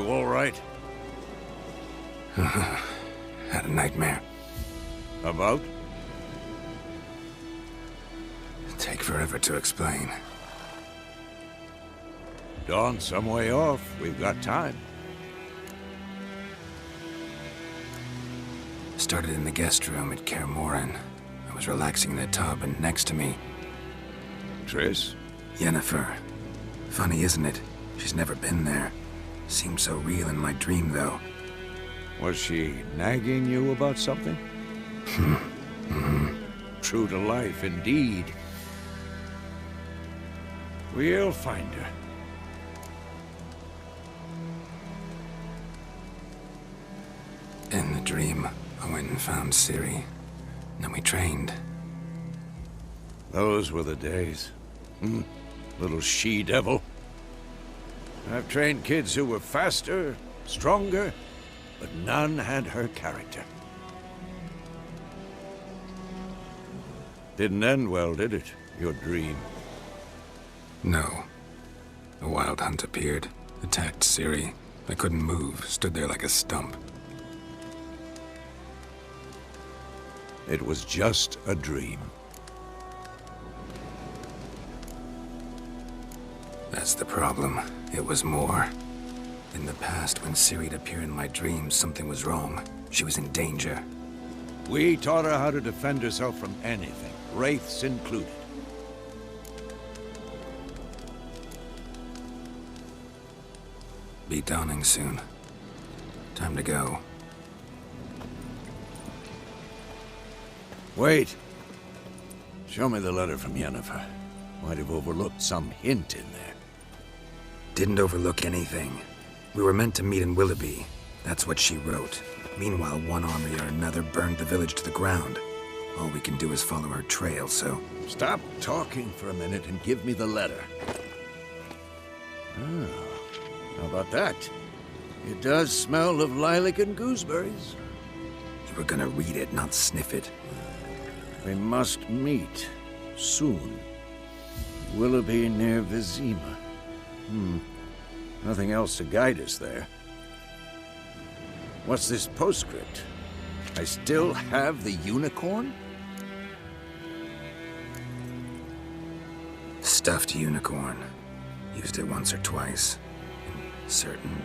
You all right? Had a nightmare. About? Take forever to explain. Dawn's some way off. We've got time. Started in the guest room at Kaer Morhen. I was relaxing in the tub, and next to me... Triss? Yennefer. Funny, isn't it? She's never been there. Seemed so real in my dream, though. Was she nagging you about something? True to life, indeed. We'll find her. In the dream, I went and found Ciri. Then we trained. Those were the days. Little she-devil. I've trained kids who were faster, stronger, but none had her character. Didn't end well, did it? Your dream? No. A wild hunt appeared, attacked Ciri. I couldn't move, stood there like a stump. It was just a dream. That's the problem. It was more. In the past, when Ciri'd appear in my dreams, something was wrong. She was in danger. We taught her how to defend herself from anything, wraiths included. Be dawning soon. Time to go. Wait. Show me the letter from Yennefer. Might have overlooked some hint in there. Didn't overlook anything. We were meant to meet in Willoughby. That's what she wrote. Meanwhile, one army or another burned the village to the ground. All we can do is follow her trail, so... Stop talking for a minute and give me the letter. How about that? It does smell of lilac and gooseberries. You were gonna read it, not sniff it. We must meet. Soon. Willoughby near Vesemir. Nothing else to guide us there. What's this postscript? I still have the unicorn? Stuffed unicorn. Used it once or twice. In certain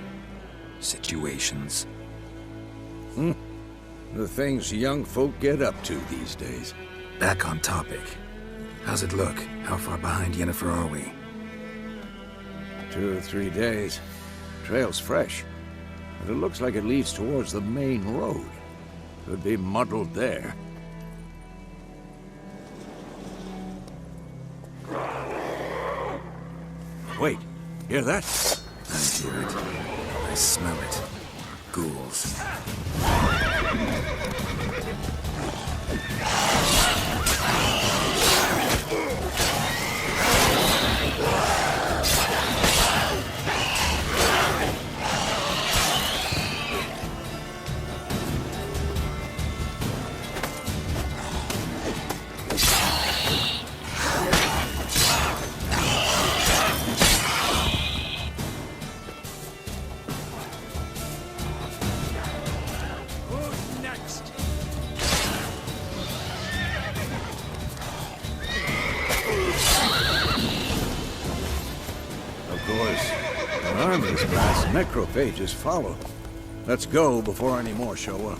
situations. The things young folk get up to these days. Back on topic. How's it look? How far behind Yennefer are we? 2 or 3 days. Trail's fresh. But it looks like it leads towards the main road. Could be muddled there. Wait, hear that? I hear it. I smell it. Ghouls. Necrophages follow. Let's go before any more show up.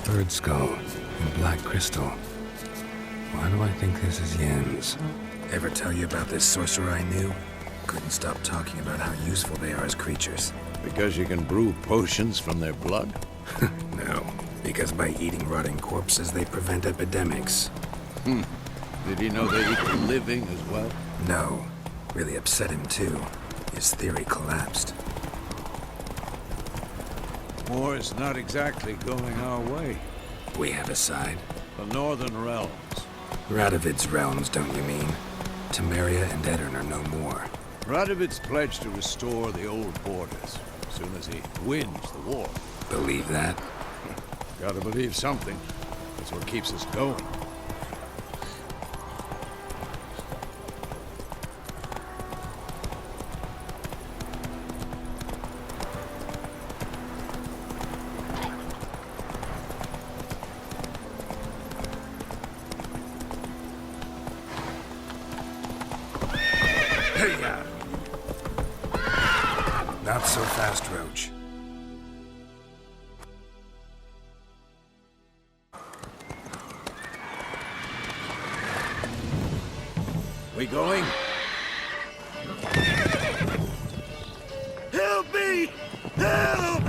Bird skull and black crystal. Why do I think this is Yen's? Ever tell you about this sorcerer I knew? Couldn't stop talking about how useful they are as creatures. Because you can brew potions from their blood? No, because by eating rotting corpses, they prevent epidemics. Did he know they eat the living as well? No. Really upset him, too. His theory collapsed. War's not exactly going our way. We have a side. The Northern Realms. Radovid's realms, don't you mean? Temeria and Edirn are no more. Radovid's pledged to restore the old borders as soon as he wins the war. Believe that? Gotta believe something. That's what keeps us going. ya! Not so fast, Roach. We going? Help me! Help!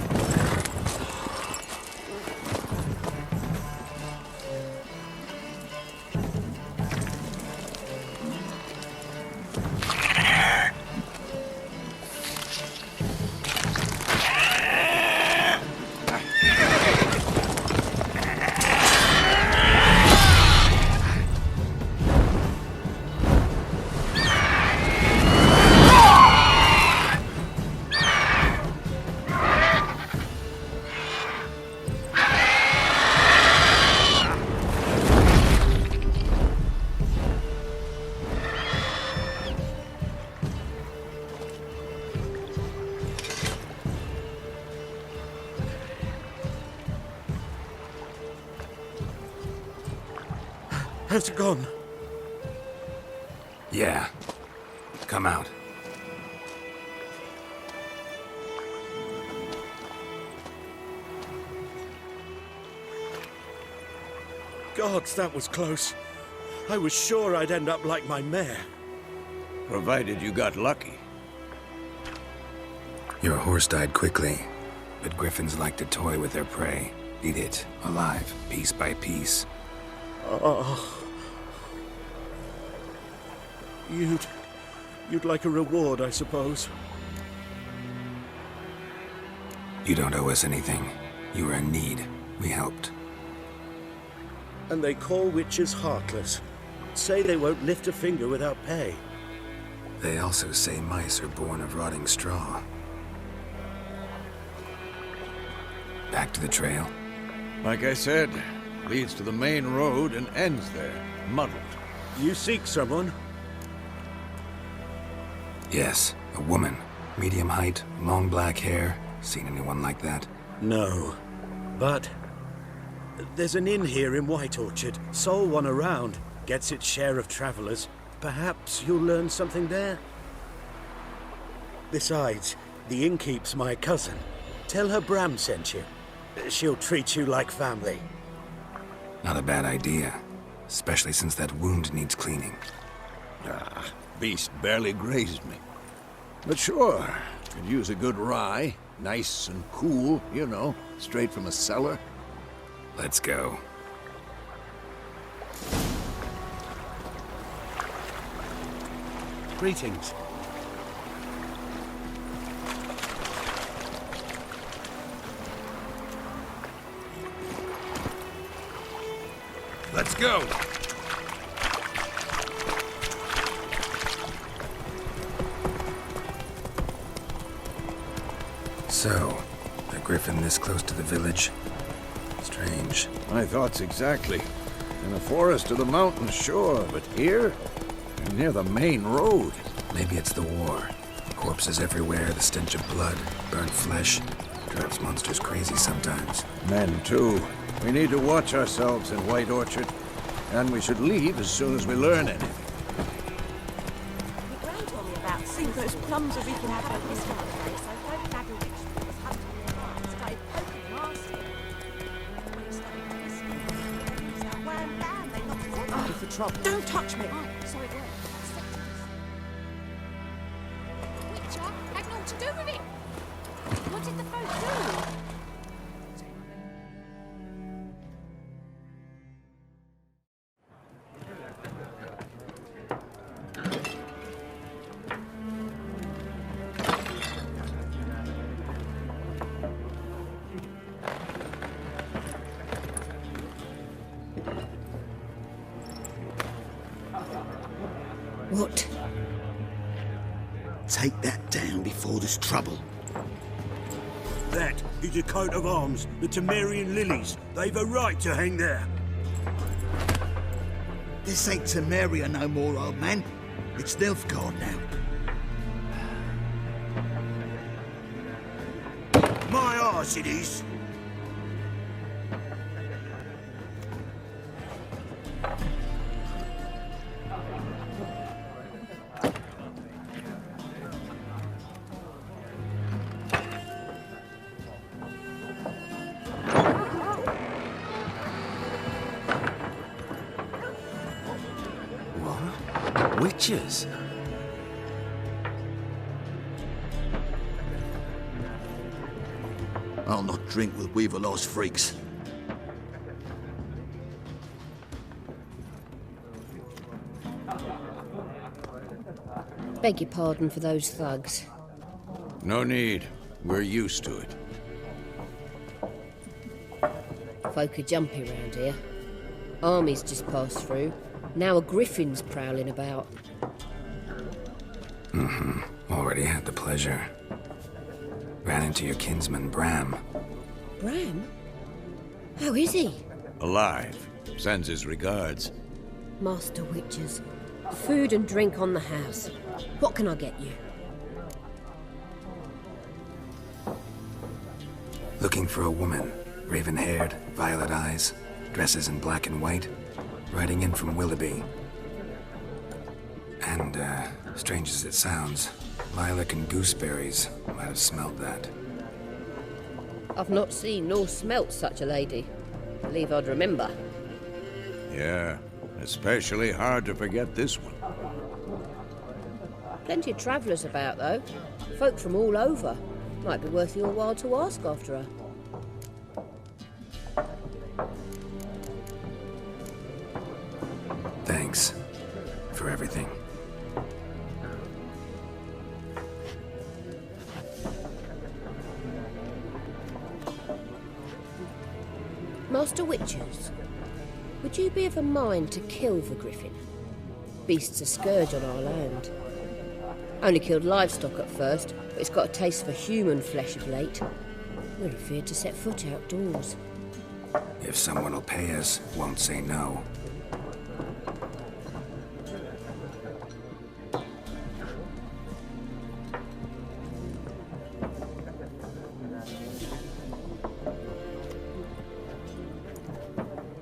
How's it gone? Yeah. Come out. Gods, that was close. I was sure I'd end up like my mare. Provided you got lucky. Your horse died quickly, but griffins like to toy with their prey. Eat it, alive, piece by piece. Oh. You'd like a reward, I suppose. You don't owe us anything. You were in need. We helped. And they call witches heartless. Say they won't lift a finger without pay. They also say mice are born of rotting straw. Back to the trail? Like I said, leads to the main road and ends there, muddled. You seek someone? Yes, a woman. Medium height, long black hair. Seen anyone like that? No. But there's an inn here in White Orchard. Sole one around. Gets its share of travelers. Perhaps you'll learn something there? Besides, the innkeep's my cousin. Tell her Bram sent you. She'll treat you like family. Not a bad idea. Especially since that wound needs cleaning. Ah, beast barely grazed me. But sure, could use a good rye. Nice and cool, you know, straight from a cellar. Let's go. Greetings. Let's go! So, a griffin this close to the village? Strange. My thoughts exactly. In a forest of the mountains, sure, but here? You're near the main road. Maybe it's the war. Corpses everywhere, the stench of blood, burnt flesh. Drives monsters crazy sometimes. Men, too. We need to watch ourselves in White Orchard. And we should leave as soon as we learn anything. The Grand told me about seeing those plums are wreaking havoc this holiday, so I hope Dagger Witch was hunting their hearts, started poking nasty. When he started listening, he was out wham bam, they knocked his head off. For trouble. Don't touch me! Oh, sorry, go on. Witcher had naught to do with it. What did the folk do? What? Take that down before there's trouble. That is a coat of arms, the Temerian lilies. They've a right to hang there. This ain't Temeria no more, old man. It's Nilfgaard now. My arse it is. Witches? I'll not drink with Weaverlaw's freaks. Beg your pardon for those thugs. No need. We're used to it. Folk are jumpy round here. Armies just passed through. Now a griffin's prowling about. Already had the pleasure. Ran into your kinsman, Bram. Bram? How is he? Alive. Sends his regards. Master Witches. Food and drink on the house. What can I get you? Looking for a woman. Raven-haired, violet eyes, dresses in black and white. Riding in from Willoughby. And, strange as it sounds, lilac and gooseberries might have smelled that. I've not seen nor smelt such a lady. Believe I'd remember. Yeah, especially hard to forget this one. Plenty of travellers about, though. Folk from all over. Might be worth your while to ask after her. Thanks for everything. Master Witches, would you be of a mind to kill the griffin? Beast's a scourge on our land. Only killed livestock at first, but it's got a taste for human flesh of late. Really feared to set foot outdoors. If someone will pay us, won't say no.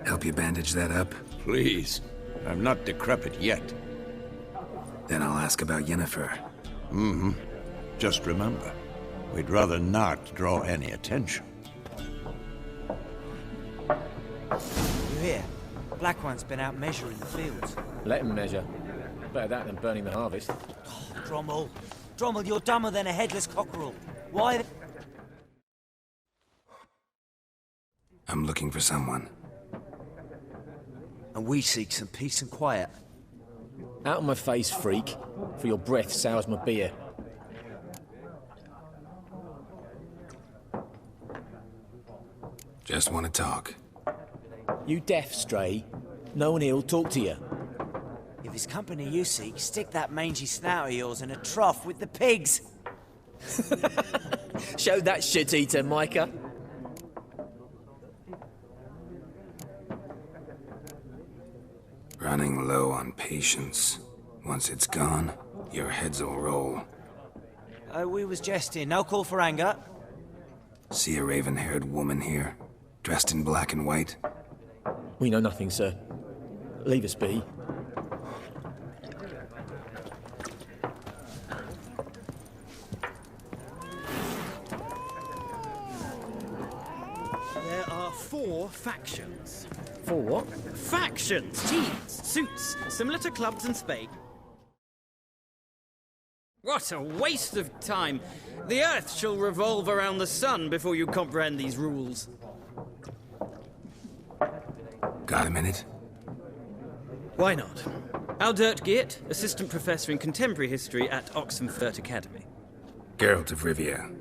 Help you bandage that up? Please. I'm not decrepit yet. Then I'll ask about Yennefer. Just remember, we'd rather not draw any attention. You hear? Black One's been out measuring the fields. Let him measure. Better that than burning the harvest. Drommel. Drommel, you're dumber than a headless cockerel. Why the... I'm looking for someone. And we seek some peace and quiet. Out of my face, freak. For your breath sours my beer. Just want to talk. You deaf, stray. No one here'll talk to you. If it's company you seek, stick that mangy snout of yours in a trough with the pigs. Show that shit-eater, Micah. Running low on patience. Once it's gone, your heads will roll. We was jesting. No call for anger. See a raven-haired woman here, dressed in black and white? We know nothing, sir. Leave us be. There are 4 factions. For what? Factions, teams, suits, similar to clubs and spades. What a waste of time! The Earth shall revolve around the sun before you comprehend these rules. Got a minute? Why not? Aldert Geert, Assistant Professor in Contemporary History at Oxenfurt Academy. Geralt of Rivia,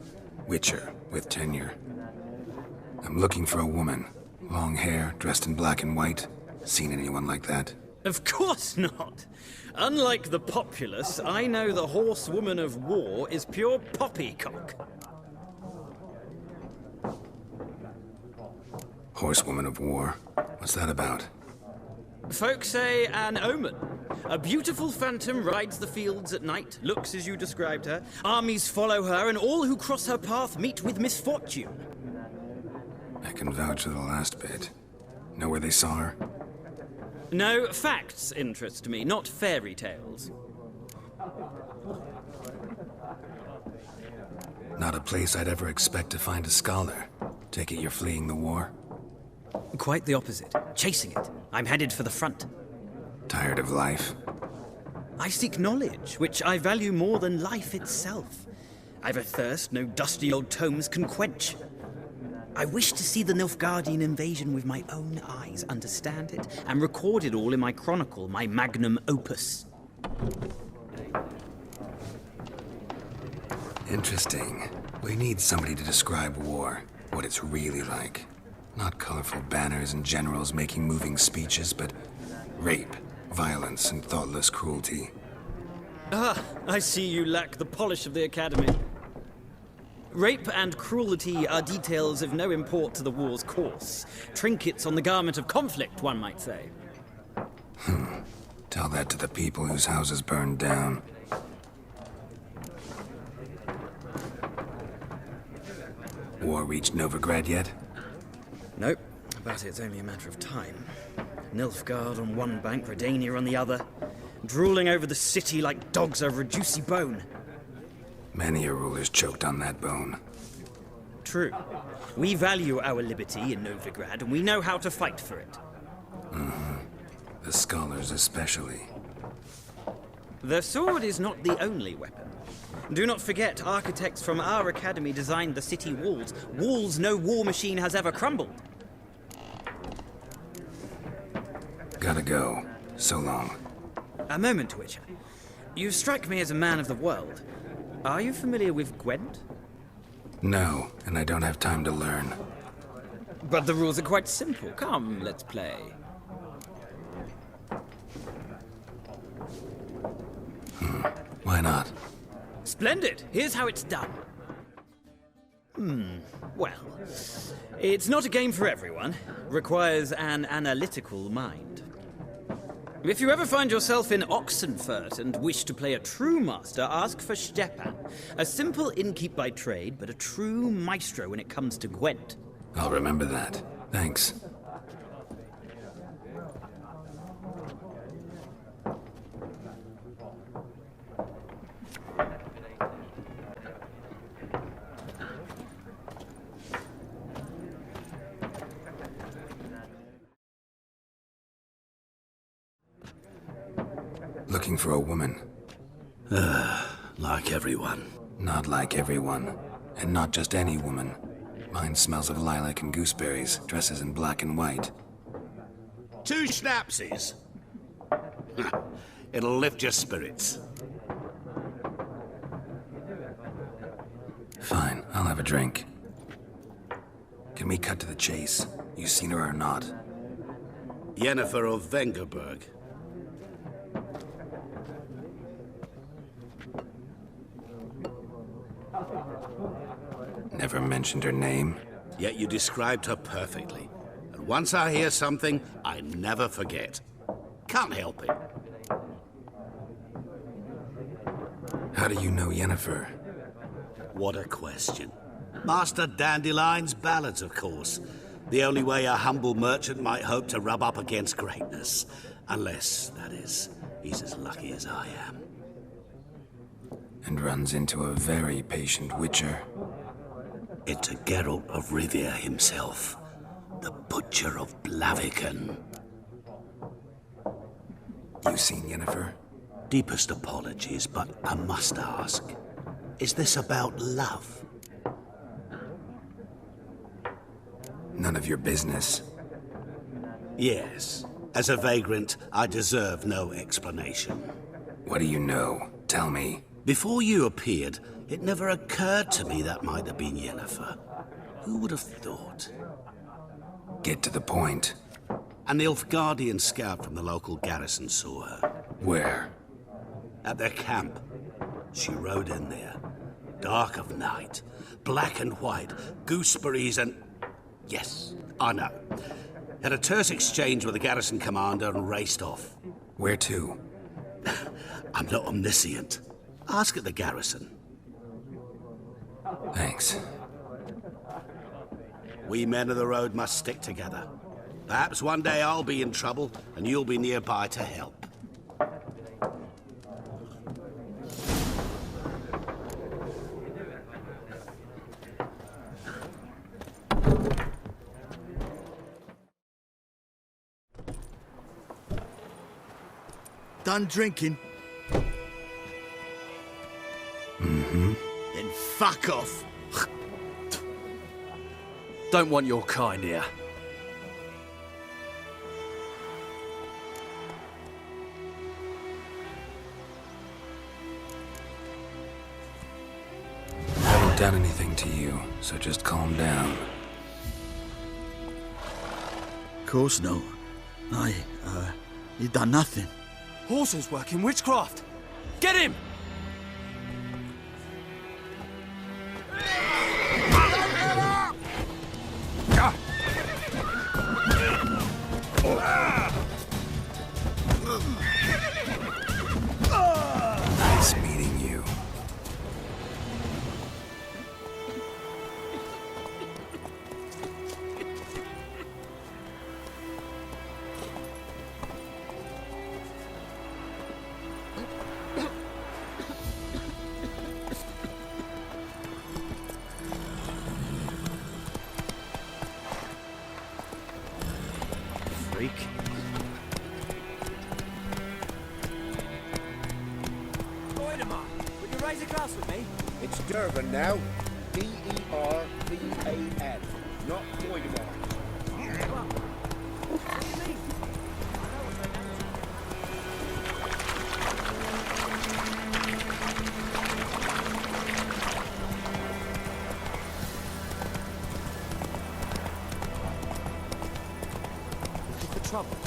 Witcher, with tenure. I'm looking for a woman. Long hair, dressed in black and white. Seen anyone like that? Of course not! Unlike the populace, I know the horsewoman of war is pure poppycock. Horsewoman of war? What's that about? Folk say an omen. A beautiful phantom rides the fields at night, looks as you described her. Armies follow her, and all who cross her path meet with misfortune. I can vouch for the last bit. Know where they saw her? No, facts interest me, not fairy tales. Not a place I'd ever expect to find a scholar. Take it you're fleeing the war? Quite the opposite. Chasing it. I'm headed for the front. Tired of life? I seek knowledge, which I value more than life itself. I've a thirst no dusty old tomes can quench. I wish to see the Nilfgaardian invasion with my own eyes, understand it, and record it all in my chronicle, my magnum opus. Interesting. We need somebody to describe war, what it's really like. Not colorful banners and generals making moving speeches, but rape, violence, and thoughtless cruelty. Ah, I see you lack the polish of the Academy. Rape and cruelty are details of no import to the war's course. Trinkets on the garment of conflict, one might say. Tell that to the people whose houses burned down. War reached Novigrad yet? Nope, but it's only a matter of time. Nilfgaard on one bank, Redania on the other, drooling over the city like dogs over a juicy bone. Many a ruler's choked on that bone. True. We value our liberty in Novigrad, and we know how to fight for it. The scholars especially. The sword is not the only weapon. Do not forget, architects from our academy designed the city walls. Walls no war machine has ever crumbled. Gotta go. So long. A moment, Witcher. You strike me as a man of the world. Are you familiar with Gwent? No, and I don't have time to learn. But the rules are quite simple. Come, let's play. Why not? Splendid! Here's how it's done. Well, it's not a game for everyone. Requires an analytical mind. If you ever find yourself in Oxenfurt and wish to play a true master, ask for Stepan. A simple innkeep by trade, but a true maestro when it comes to Gwent. I'll remember that. Thanks. Looking for a woman. Like everyone. Not like everyone. And not just any woman. Mine smells of lilac and gooseberries, dresses in black and white. 2 schnapsies. It'll lift your spirits. Fine, I'll have a drink. Can we cut to the chase? You seen her or not? Yennefer of Vengerberg. Never mentioned her name. Yet you described her perfectly. And once I hear something, I never forget. Can't help it. How do you know Yennefer? What a question. Master Dandelion's ballads, of course. The only way a humble merchant might hope to rub up against greatness. Unless, that is, he's as lucky as I am. And runs into a very patient witcher. Into Geralt of Rivia himself. The Butcher of Blaviken. You seen Yennefer? Deepest apologies, but I must ask. Is this about love? None of your business. Yes. As a vagrant, I deserve no explanation. What do you know? Tell me. Before you appeared, it never occurred to me that might have been Yennefer. Who would have thought? Get to the point. An Nilfgaardian scout from the local garrison saw her. Where? At their camp. She rode in there. Dark of night. Black and white. Gooseberries and... Yes, I know. Had a terse exchange with the garrison commander and raced off. Where to? I'm not omniscient. Ask at the garrison. Thanks. We men of the road must stick together. Perhaps one day I'll be in trouble and you'll be nearby to help. Done drinking? Fuck off! Don't want your kind here. Haven't done anything to you, so just calm down. Of course no. He done nothing. Horses working witchcraft! Get him! Nice meeting you. Freak. Would you raise a glass with me? It's Durban now. D-E-R-V-A-N. Not Doidemar. Looking for trouble?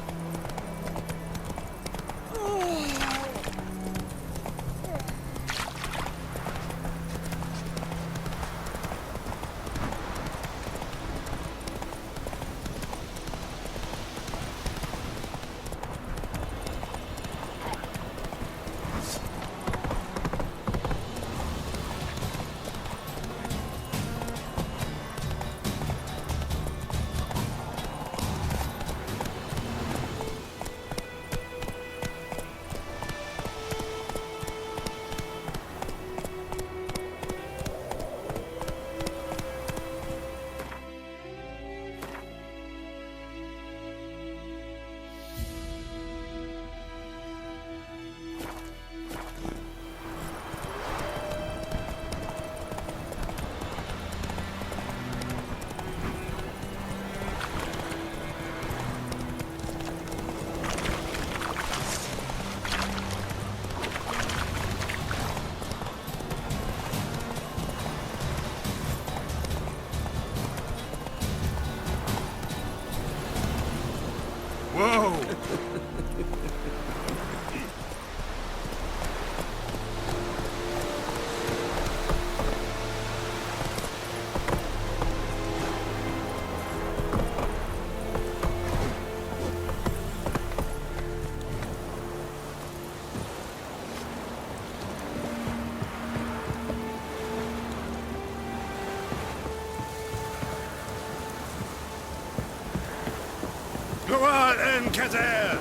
Go on, Encater!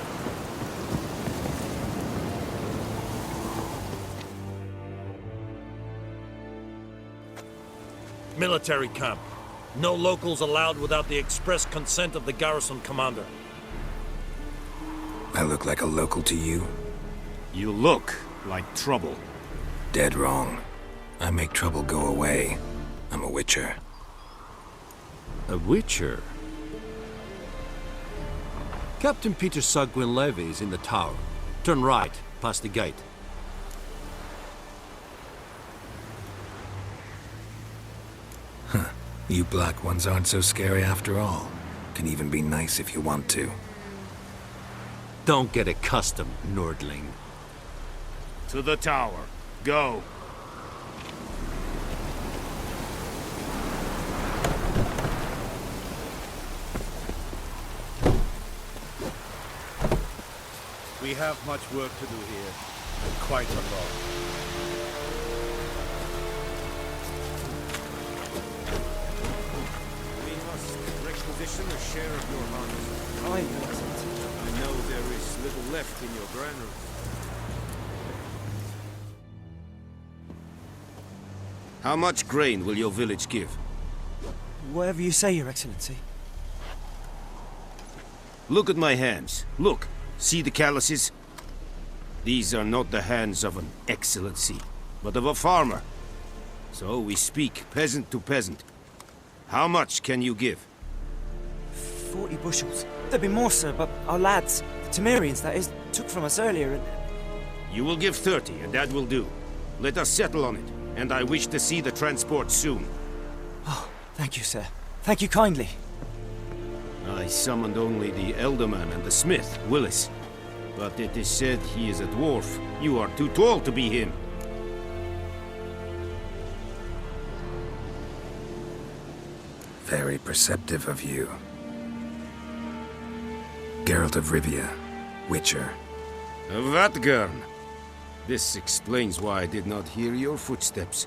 Military camp. No locals allowed without the express consent of the garrison commander. I look like a local to you? You look like trouble. Dead wrong. I make trouble go away. I'm a witcher. A witcher? Captain Peter Sagwin Levy is in the tower. Turn right, past the gate. Huh. You black ones aren't so scary after all. Can even be nice if you want to. Don't get accustomed, Nordling. To the tower. Go. We have much work to do here, and quite a lot. We must requisition a share of your harvest. I know there is little left in your granary. How much grain will your village give? Whatever you say, Your Excellency. Look at my hands. Look. See the calluses? These are not the hands of an excellency, but of a farmer. So we speak peasant to peasant. How much can you give? 40 bushels. There'd be more, sir, but our lads, the Temerians, that is, took from us earlier and... You will give 30, and that will do. Let us settle on it, and I wish to see the transport soon. Oh, thank you, sir. Thank you kindly. I summoned only the Elderman and the smith, Willis. But it is said he is a dwarf. You are too tall to be him. Very perceptive of you. Geralt of Rivia, Witcher. Vatgern! This explains why I did not hear your footsteps.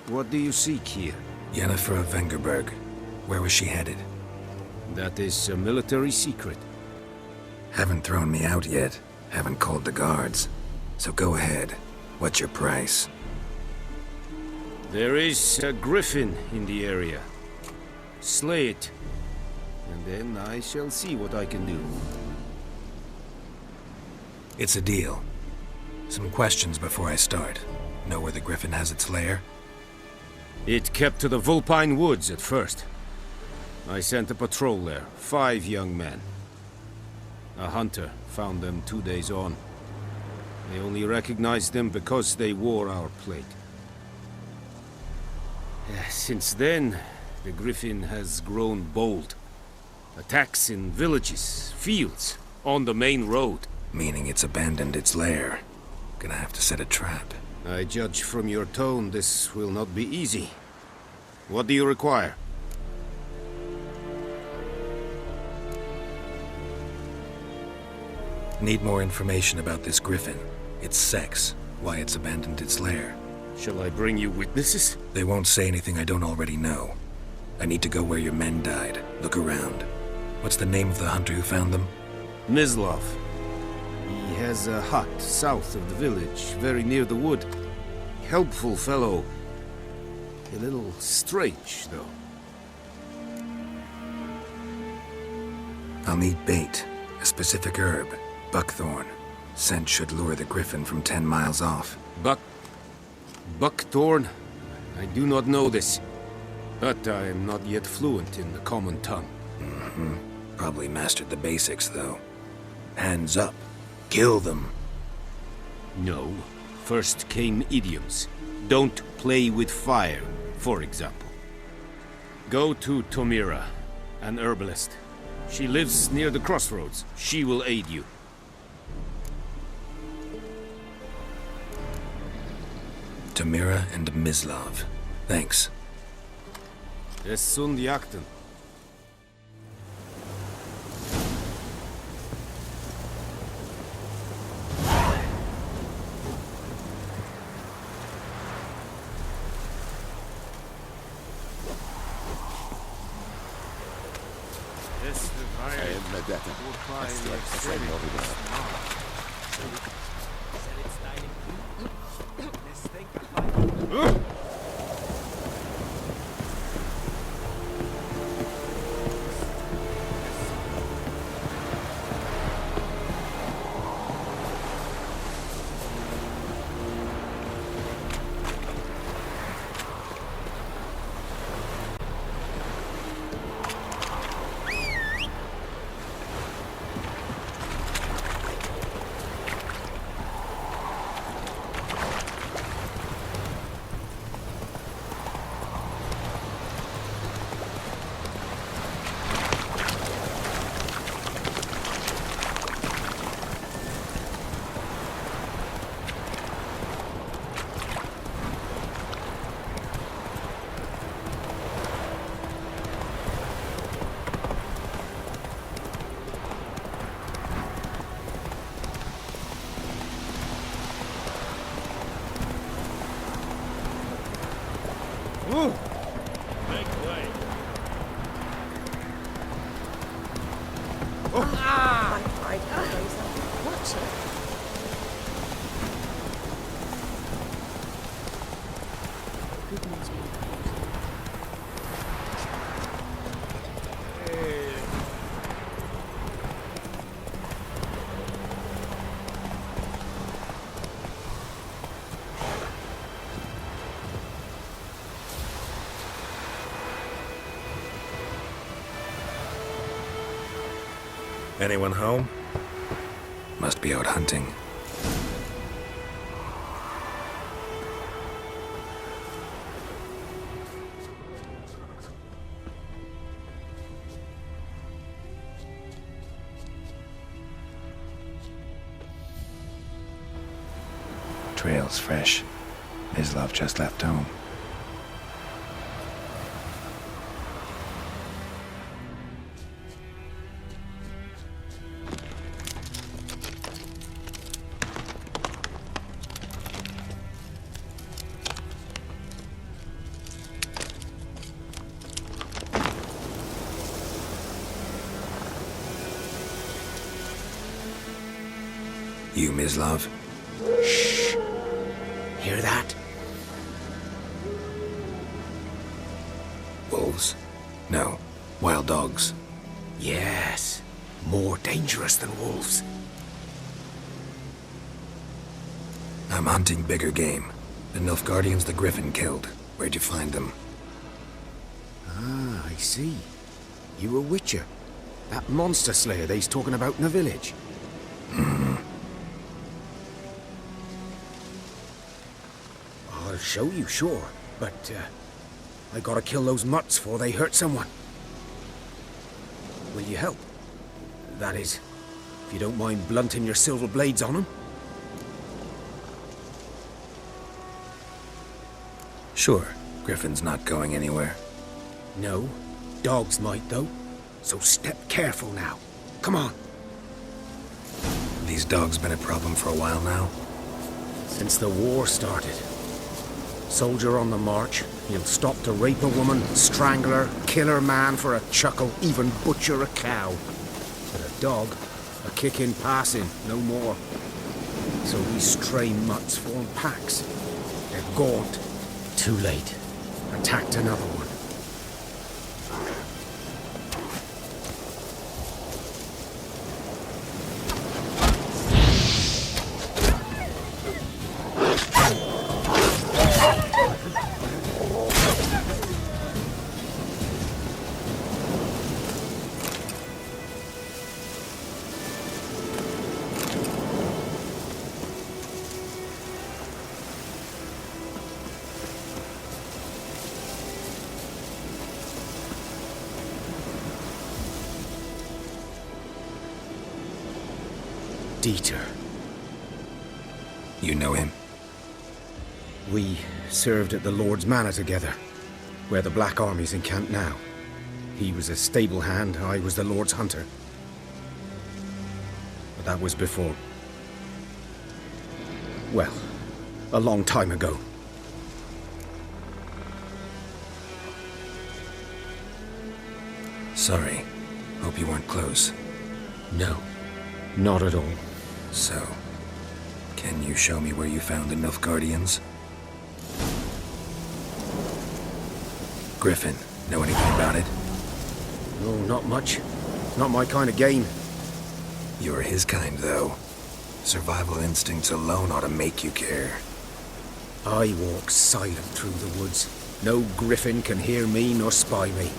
What do you seek here? Yennefer of Vengerberg. Where was she headed? That is a military secret. Haven't thrown me out yet. Haven't called the guards. So go ahead. What's your price? There is a griffin in the area. Slay it. And then I shall see what I can do. It's a deal. Some questions before I start. Know where the griffin has its lair? It kept to the Vulpine Woods at first. I sent a patrol there, 5 young men. A hunter found them 2 days on. They only recognized them because they wore our plate. Since then, the griffin has grown bold. Attacks in villages, fields, on the main road. Meaning it's abandoned its lair. Gonna have to set a trap. I judge from your tone this will not be easy. What do you require? Need more information about this griffin. Its sex, why it's abandoned its lair. Shall I bring you witnesses? They won't say anything I don't already know. I need to go where your men died. Look around. What's the name of the hunter who found them? Mislov. He has a hut south of the village, very near the wood. Helpful fellow. A little strange, though. I'll need bait. A specific herb. Buckthorn. Scent should lure the griffin from 10 miles off. Buckthorn? I do not know this. But I am not yet fluent in the common tongue. Mm-hmm. Probably mastered the basics, though. Hands up. Kill them. No. First came idioms. Don't play with fire, for example. Go to Tomira, an herbalist. She lives near the crossroads. She will aid you. Tomira and Mislov. Thanks. Es sunt jakten. Make way. Watch it. Anyone home? Must be out hunting. Trail's fresh. His love just left home. You, Mislav? Shh. Hear that? Wolves? No. Wild dogs. Yes. More dangerous than wolves. I'm hunting bigger game. The Nilfgaardians the Griffin killed. Where'd you find them? Ah, I see. You a witcher. That monster slayer they's talking about in the village. Hmm. I'll show you, sure. But, I gotta kill those mutts before they hurt someone. Will you help? That is, if you don't mind blunting your silver blades on them. Sure. Griffin's not going anywhere. No. Dogs might, though. So step careful now. Come on. These dogs been a problem for a while now? Since the war started. Soldier on the march, he'll stop to rape a woman, strangle her, kill her man for a chuckle, even butcher a cow. But a dog, a kick in passing, no more. So these stray mutts form packs. They're gaunt. Too late. Attacked another one. Dieter. You know him? We served at the Lord's Manor together, where the Black Army's encamped now. He was a stable hand, I was the Lord's hunter. But that was before... well, a long time ago. Sorry. Hope you weren't close. No, not at all. So, can you show me where you found the Nilfgaardians? Griffin, know anything about it? No, not much. Not my kind of game. You're his kind, though. Survival instincts alone ought to make you care. I walk silent through the woods. No griffin can hear me nor spy me.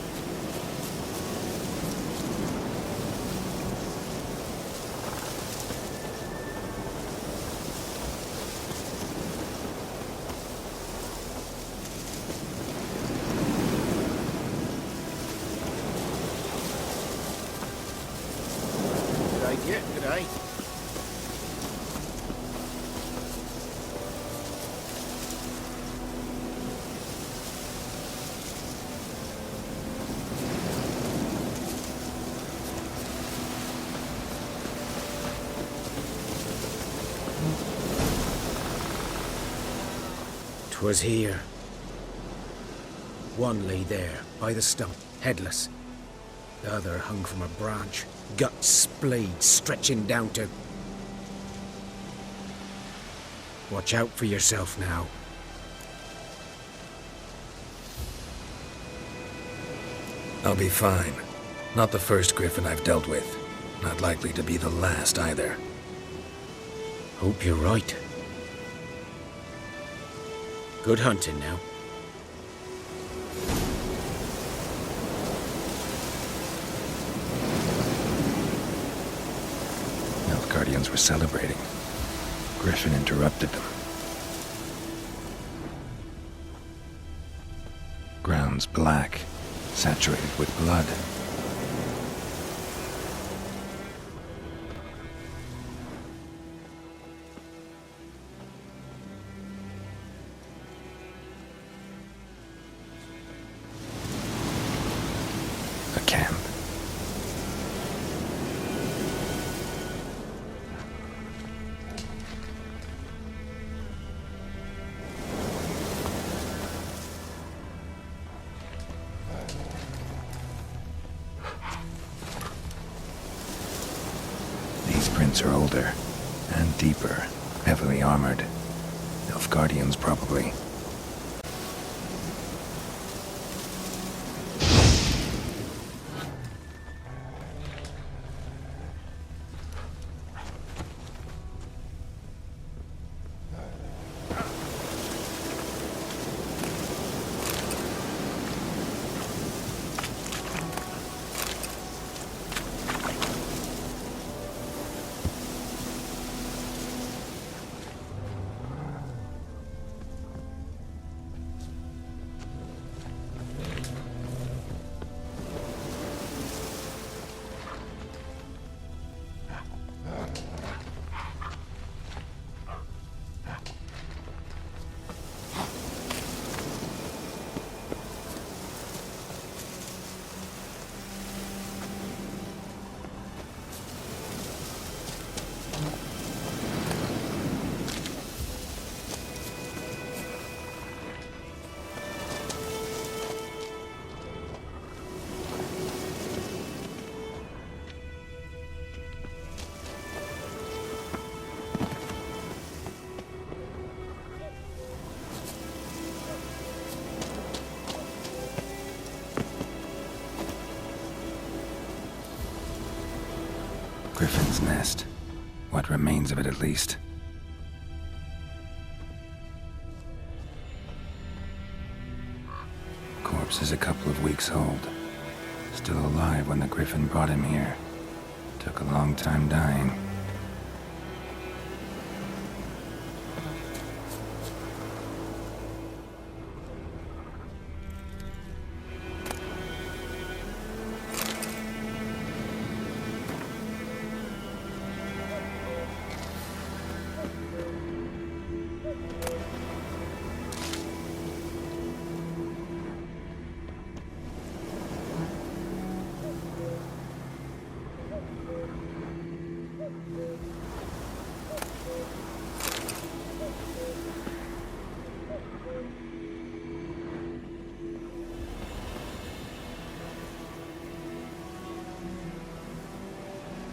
G'day. 'Twas here. One lay there, by the stump, headless. The other hung from a branch, guts splayed, stretching down to... Watch out for yourself now. I'll be fine. Not the first Griffin I've dealt with. Not likely to be the last either. Hope you're right. Good hunting now. Guardians were celebrating. Griffin interrupted them. Ground's black, saturated with blood. A camp. These prints are older and deeper, heavily armored. Elf Guardians, probably. Griffin's nest. What remains of it, at least. Corpse is a couple of weeks old. Still alive when the Griffin brought him here. Took a long time dying.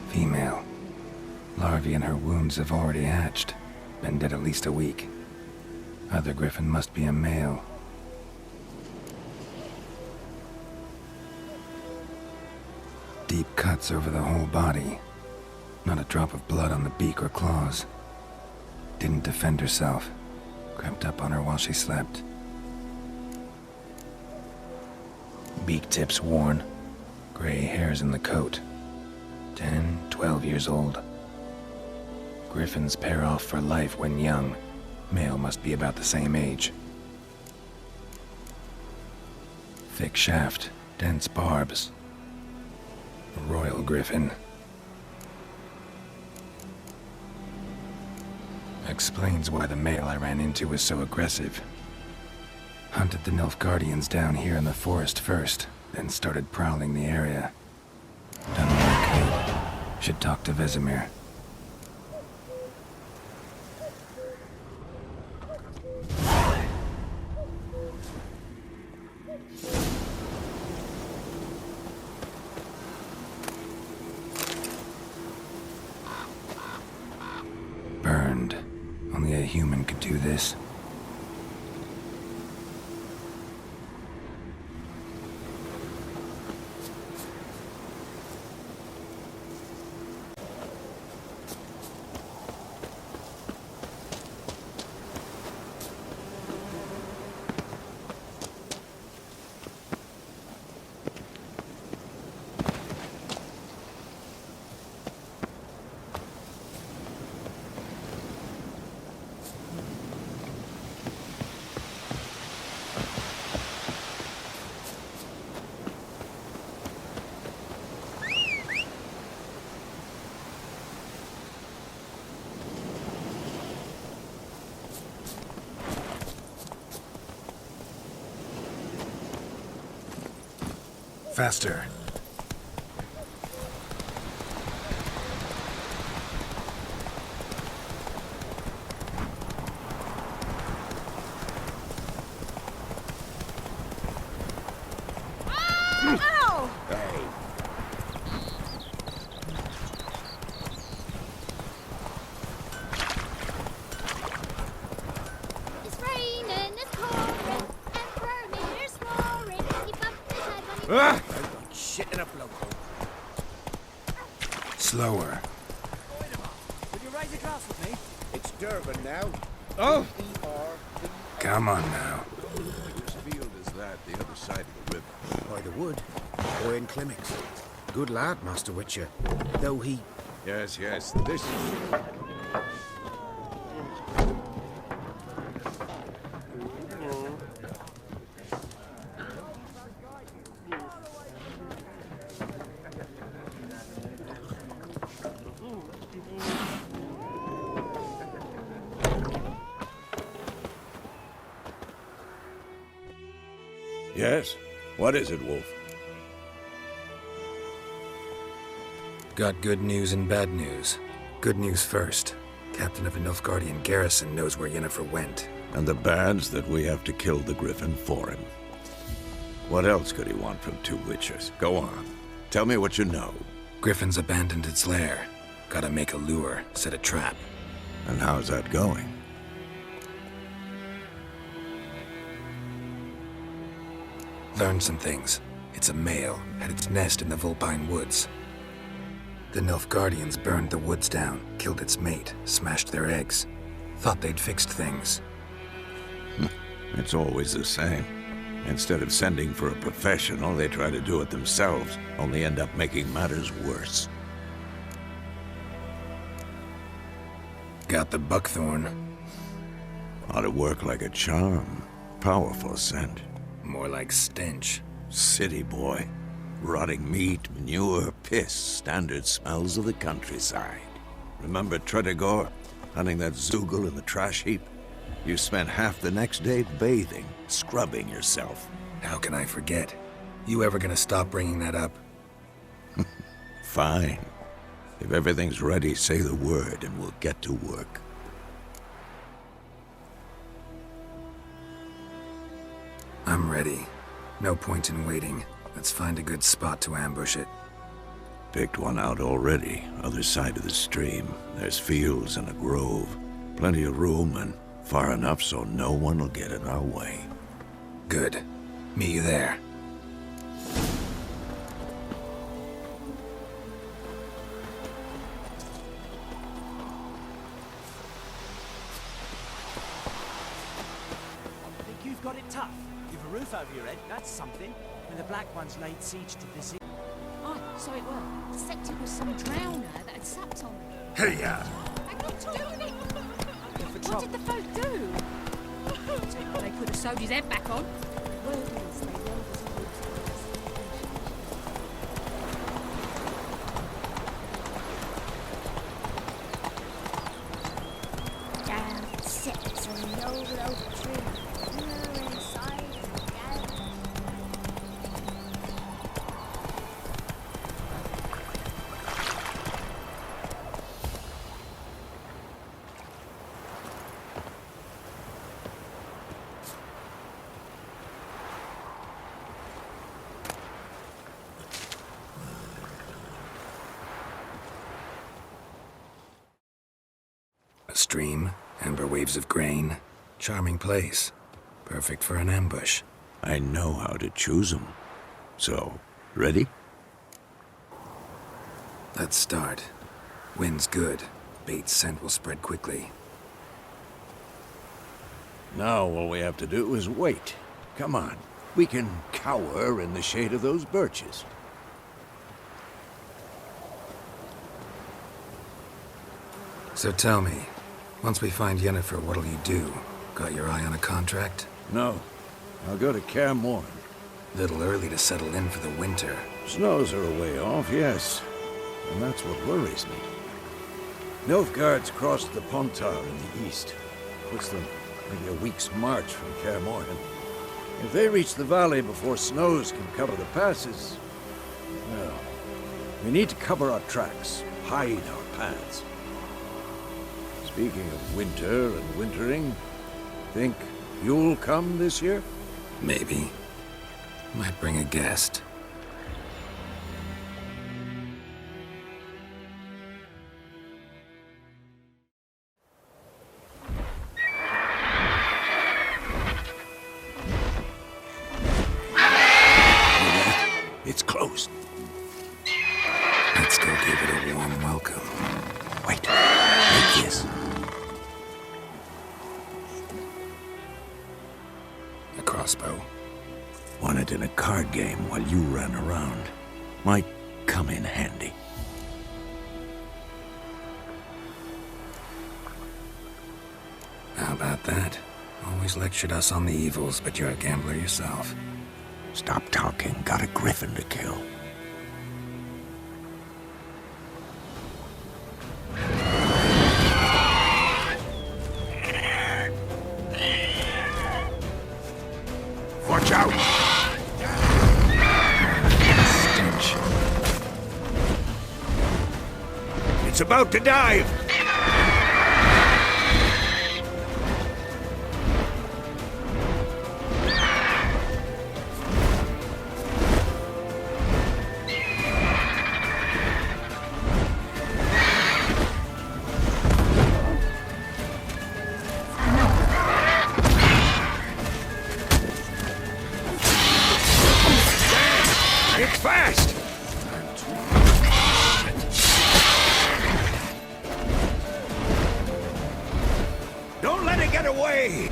Female. Larvae in her wounds have already hatched. Been dead at least a week. Other Griffin must be a male. Deep cuts over the whole body. Not a drop of blood on the beak or claws. Didn't defend herself. Crept up on her while she slept. Beak tips worn. Gray hairs in the coat. 10, 12 years old. Griffins pair off for life when young. Male must be about the same age. Thick shaft, dense barbs. A royal Griffin. Explains why the male I ran into was so aggressive. Hunted the Nilfgaardians down here in the forest first, then started prowling the area. Done what I could. Should talk to Vesemir. Burned. Only a human could do this. Faster. Ow! Hey. It's raining, it's pouring, and Vesemir's snoring. He bumped his head when he Ah! I've got shit in a blowhole. Slower. Would you raise a glass with me? It's Durban now. Oh! Come on now. Which field is that, the other side of the river? By the wood. Boy in Climmix. Good lad, Master Witcher. Though he... Yes, yes, this is... Yes? What is it, Wolf? Got good news and bad news. Good news first. Captain of a Nilfgaardian garrison knows where Yennefer went. And the bad's that we have to kill the Griffin for him. What else could he want from two witchers? Go on. Tell me what you know. Griffin's abandoned its lair. Gotta make a lure, set a trap. And how's that going? Learned some things. It's a male, had its nest in the Vulpine Woods. The Nilfgaardians burned the woods down, killed its mate, smashed their eggs. Thought they'd fixed things. It's always the same. Instead of sending for a professional, they try to do it themselves, only end up making matters worse. Got the buckthorn. Ought to work like a charm. Powerful scent. More like stench. City boy. Rotting meat, manure, piss, standard smells of the countryside. Remember Tredegor? Hunting that Zoogle in the trash heap? You spent half the next day bathing, scrubbing yourself. How can I forget? You ever gonna stop bringing that up? Fine. If everything's ready, say the word and we'll get to work. I'm ready. No point in waiting. Let's find a good spot to ambush it. Picked one out already, other side of the stream. There's fields and a grove. Plenty of room and far enough so no one will get in our way. Good. Meet you there. Think you've got it tough? You've a roof over your head, that's something. When the Black Ones laid siege to the city. Oh, so it were. Except it was some drowner that had supped on me. Hey-ya! Had not to do with it. What did the folk do? They could have sewed his head back on. Geralt sits on the old oak tree. You're inside Geralt. A stream, amber waves of grain. Charming place. Perfect for an ambush. I know how to choose them. So, ready? Let's start. Wind's good. Bait's scent will spread quickly. Now all we have to do is wait. Come on. We can cower in the shade of those birches. So tell me, once we find Yennefer, what'll you do? Got your eye on a contract? No. I'll go to Kaer Morhen. Little early to settle in for the winter. Snows are a way off, yes. And that's what worries me. Nilfgaard's crossed the Pontar in the east. Puts them maybe a week's march from Kaer Morhen. If they reach the valley before snows can cover the passes, Well, we need to cover our tracks, hide our paths. Speaking of winter and wintering, think you'll come this year? Maybe. Might bring a guest. It's closed. Let's go give it a warm welcome. Wait, take this. A crossbow. Won it in a card game while you ran around. Might come in handy. How about that? Always lectured us on the evils, but you're a gambler yourself. Stop talking. Got a griffin to kill. Watch out! Stench. It's about to dive! It's fast! Don't let it get away!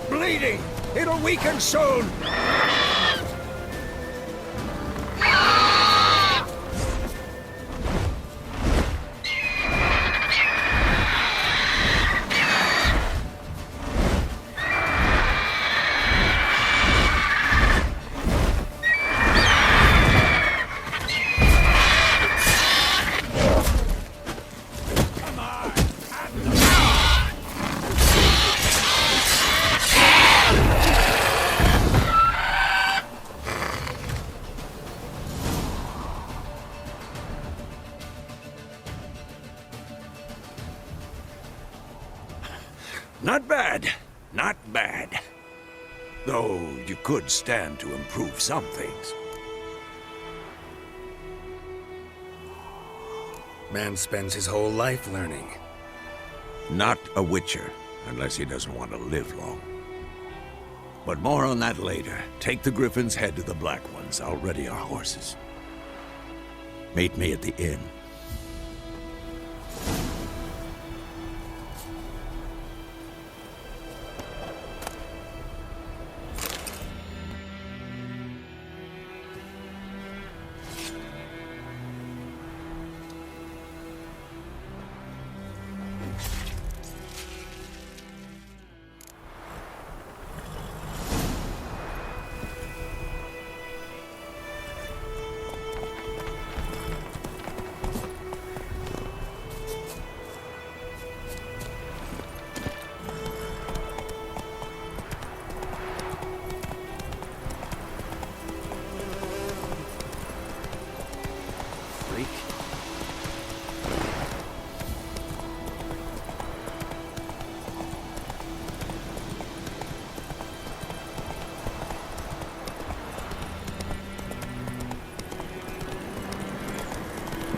Bleeding! It'll weaken soon! Not bad. Not bad. Though you could stand to improve some things. Man spends his whole life learning. Not a witcher, unless he doesn't want to live long. But more on that later. Take the griffin's head to the black ones. I'll ready our horses. Meet me at the inn.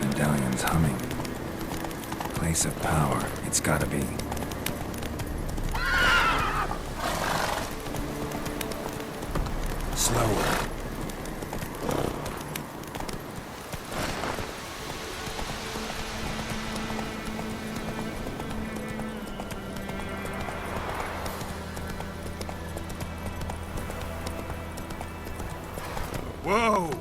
Medallion's humming. Place of power. It's gotta be. Slower. Whoa!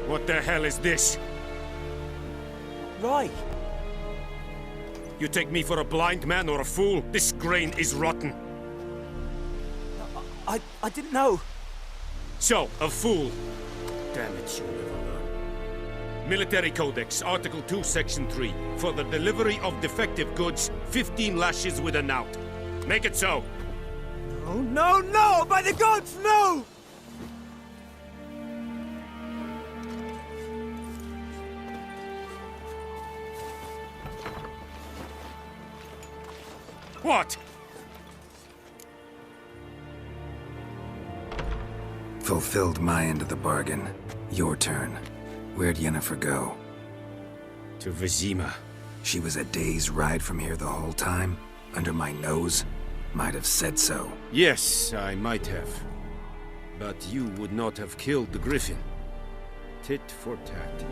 What the hell is this? Right. You take me for a blind man or a fool? This grain is rotten. I didn't know. So, a fool. Damn it, you'll never learn. Military Codex, Article 2, Section 3. For the delivery of defective goods, 15 lashes with a knout. Make it so. Oh, no, no! By the gods, no! What? Fulfilled my end of the bargain. Your turn. Where'd Yennefer go? To Vesemir. She was a day's ride from here the whole time? Under my nose? Might have said so. Yes, I might have. But you would not have killed the Griffin. Tit for tat.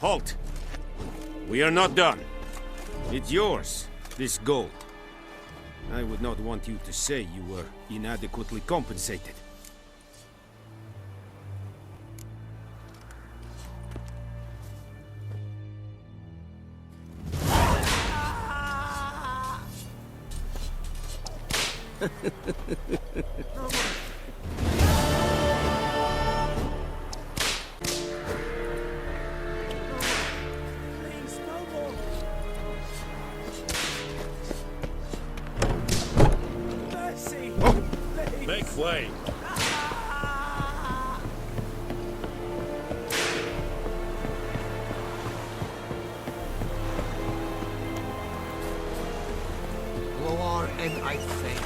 Halt! We are not done. It's yours, this gold. I would not want you to say you were inadequately compensated. Make way. Go on and I think.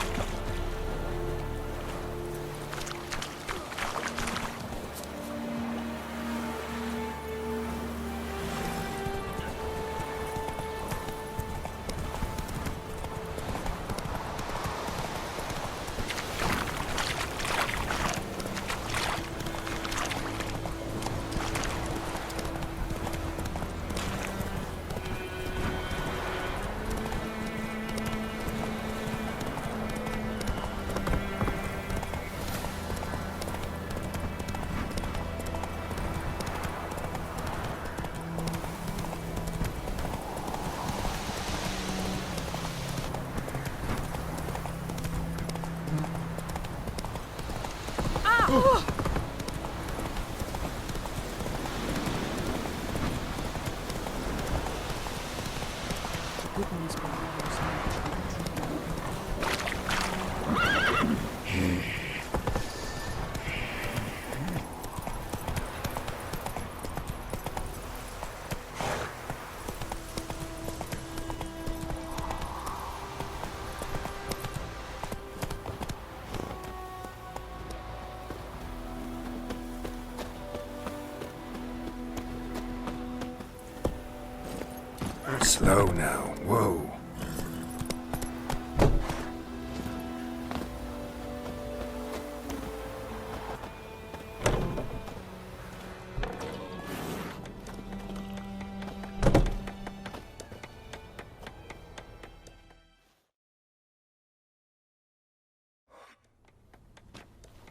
Slow now. Whoa.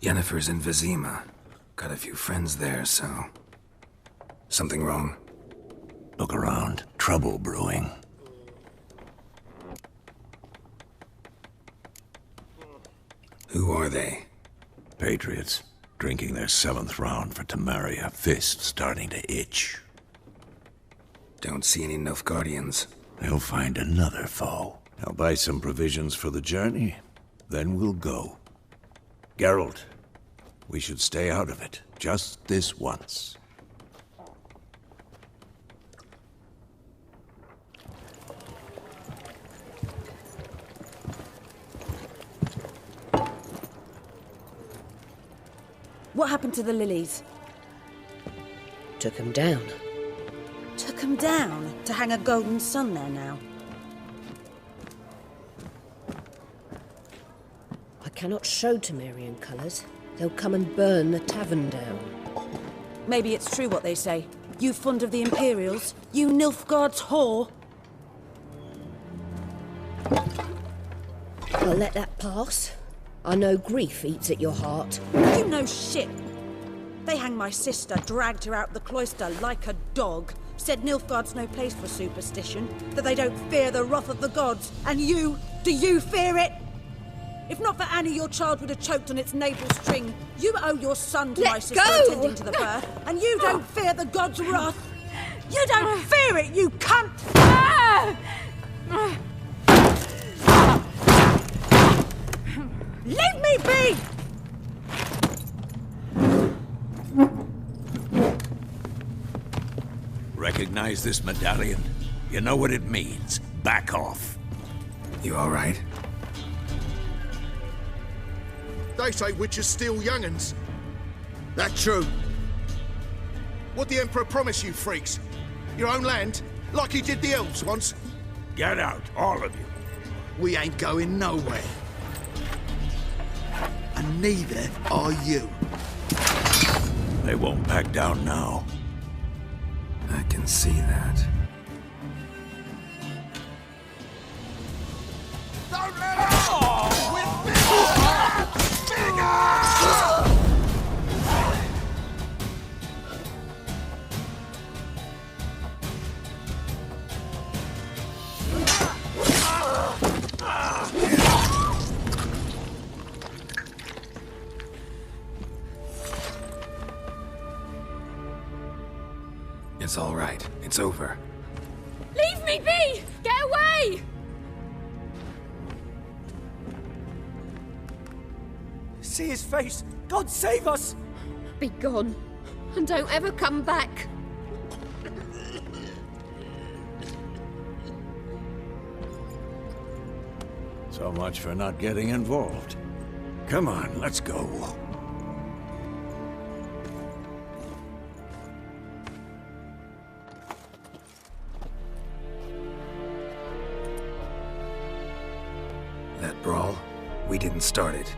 Yennefer's in Vesemir. Got a few friends there, so... Something wrong? Look around. Trouble brewing. Who are they? Patriots. Drinking their 7th round for Tamaria. Fist starting to itch. Don't see any Nilfgaardians. They'll find another foe. I'll buy some provisions for the journey. Then we'll go. Geralt, we should stay out of it. Just this once. What happened to the lilies? Took him down. Took them down to hang a golden sun there now. cannot show Temerian colours, they'll come and burn the tavern down. Maybe it's true what they say. You fond of the Imperials? You Nilfgaard's whore? I'll let that pass. I know grief eats at your heart. You know shit. They hanged my sister, dragged her out the cloister like a dog. Said Nilfgaard's no place for superstition, that they don't fear the wrath of the gods. And you, do you fear it? If not for Annie, your child would have choked on its navel string. You owe your son to my sister attending to the birth, and you don't fear the gods' wrath. You don't fear it, you cunt! Leave me be! Recognize this medallion? You know what it means. Back off. You all right? They say witches steal young'uns. That true? What the Emperor promise you, freaks? Your own land? Like he did the elves once? Get out, all of you. We ain't going nowhere. And neither are you. They won't back down now. I can see that. Don't let her! With bigger! It's all right. It's over. Leave me be! Get away! See his face! God save us! Be gone, and don't ever come back. So much for not getting involved. Come on, let's go. That brawl, we didn't start it.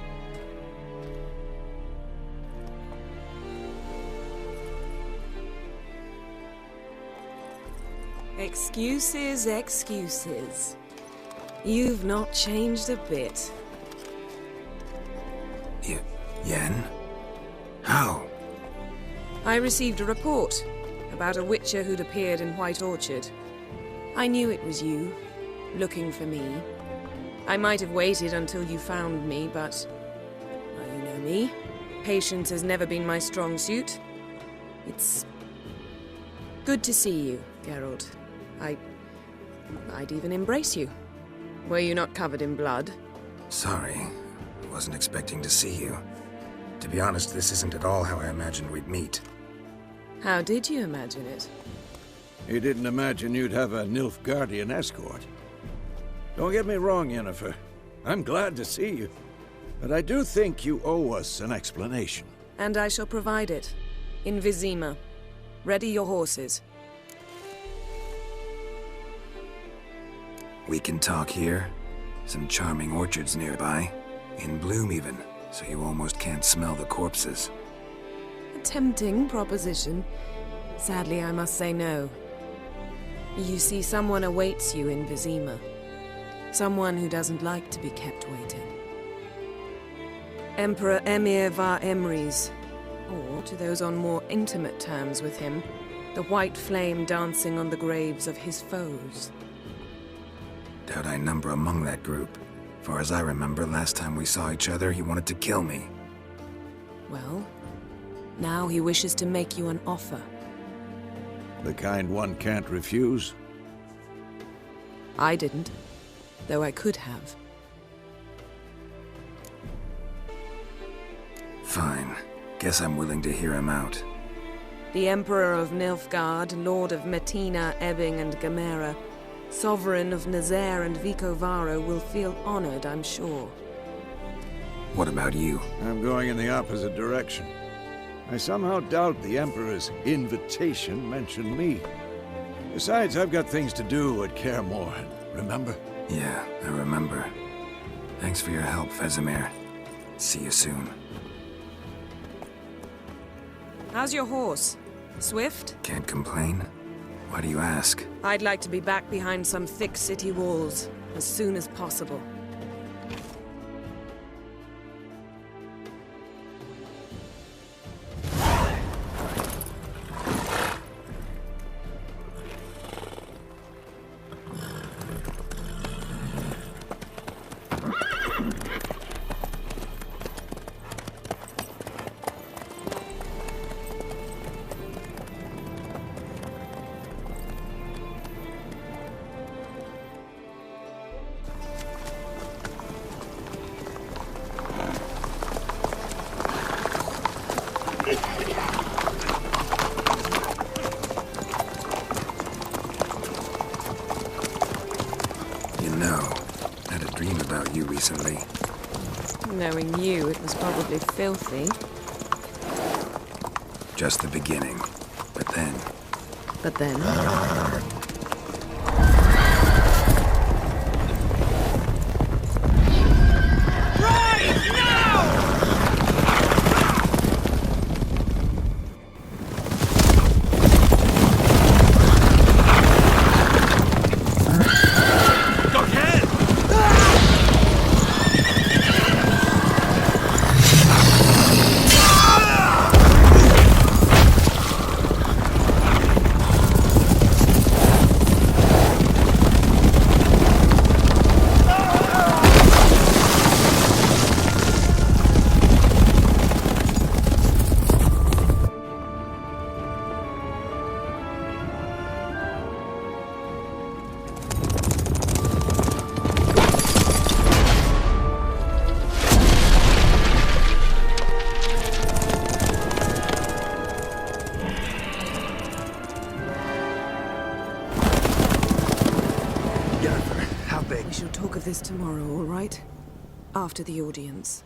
Excuses, excuses. You've not changed a bit. Yen? How? I received a report about a witcher who'd appeared in White Orchard. I knew it was you, looking for me. I might have waited until you found me, but... well, you know me. Patience has never been my strong suit. It's... good to see you, Geralt. I'd even embrace you. Were you not covered in blood? Sorry. I wasn't expecting to see you. To be honest, this isn't at all how I imagined we'd meet. How did you imagine it? You didn't imagine you'd have a Nilfgaardian escort. Don't get me wrong, Yennefer. I'm glad to see you. But I do think you owe us an explanation. And I shall provide it. In Vesemir. Ready your horses. We can talk here. Some charming orchards nearby. In bloom even, so you almost can't smell the corpses. A tempting proposition. Sadly, I must say no. You see, someone awaits you in Vesemir. Someone who doesn't like to be kept waiting. Emperor Emir var Emrys, or, to those on more intimate terms with him, the white flame dancing on the graves of his foes. Doubt I number among that group. Far as I remember, last time we saw each other, he wanted to kill me. Well, now he wishes to make you an offer. The kind one can't refuse? I didn't, though I could have. Fine. Guess I'm willing to hear him out. The Emperor of Nilfgaard, Lord of Metina, Ebbing, and Gamera, Sovereign of Nazaire and Vicovaro, will feel honored, I'm sure. What about you? I'm going in the opposite direction. I somehow doubt the Emperor's invitation mentioned me. Besides, I've got things to do at Kaer Morhen, remember? Yeah, I remember. Thanks for your help, Vesemir. See you soon. How's your horse? Swift? Can't complain. Why do you ask? I'd like to be back behind some thick city walls as soon as possible. Recently. Knowing you, it was probably filthy. Just the beginning. But then... But then? Yennefer, how big? We shall talk of this tomorrow, all right? After the audience.